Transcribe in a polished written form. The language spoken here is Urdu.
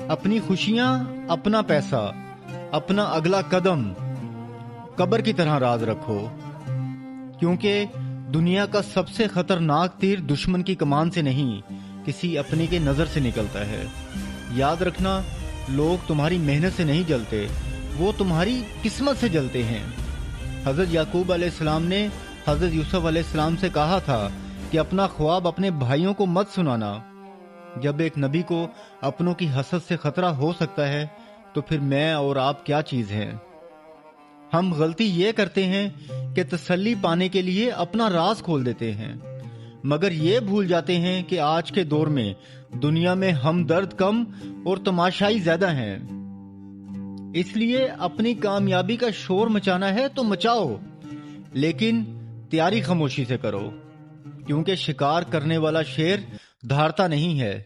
اپنی خوشیاں، اپنا پیسہ، اپنا اگلا قدم قبر کی طرح راز رکھو، کیونکہ دنیا کا سب سے خطرناک تیر دشمن کی کمان سے نہیں، کسی اپنے کے نظر سے نکلتا ہے۔ یاد رکھنا، لوگ تمہاری محنت سے نہیں جلتے، وہ تمہاری قسمت سے جلتے ہیں۔ حضرت یعقوب علیہ السلام نے حضرت یوسف علیہ السلام سے کہا تھا کہ اپنا خواب اپنے بھائیوں کو مت سنانا۔ جب ایک نبی کو اپنوں کی حسد سے خطرہ ہو سکتا ہے تو پھر میں اور آپ کیا چیز ہیں؟ ہم غلطی یہ کرتے ہیں کہ تسلی پانے کے لیے اپنا راز کھول دیتے ہیں، مگر یہ بھول جاتے ہیں کہ آج کے دور میں دنیا میں ہمدرد کم اور تماشائی زیادہ ہیں۔ اس لیے اپنی کامیابی کا شور مچانا ہے تو مچاؤ، لیکن تیاری خاموشی سے کرو، کیونکہ شکار کرنے والا شیر دھارتا نہیں ہے۔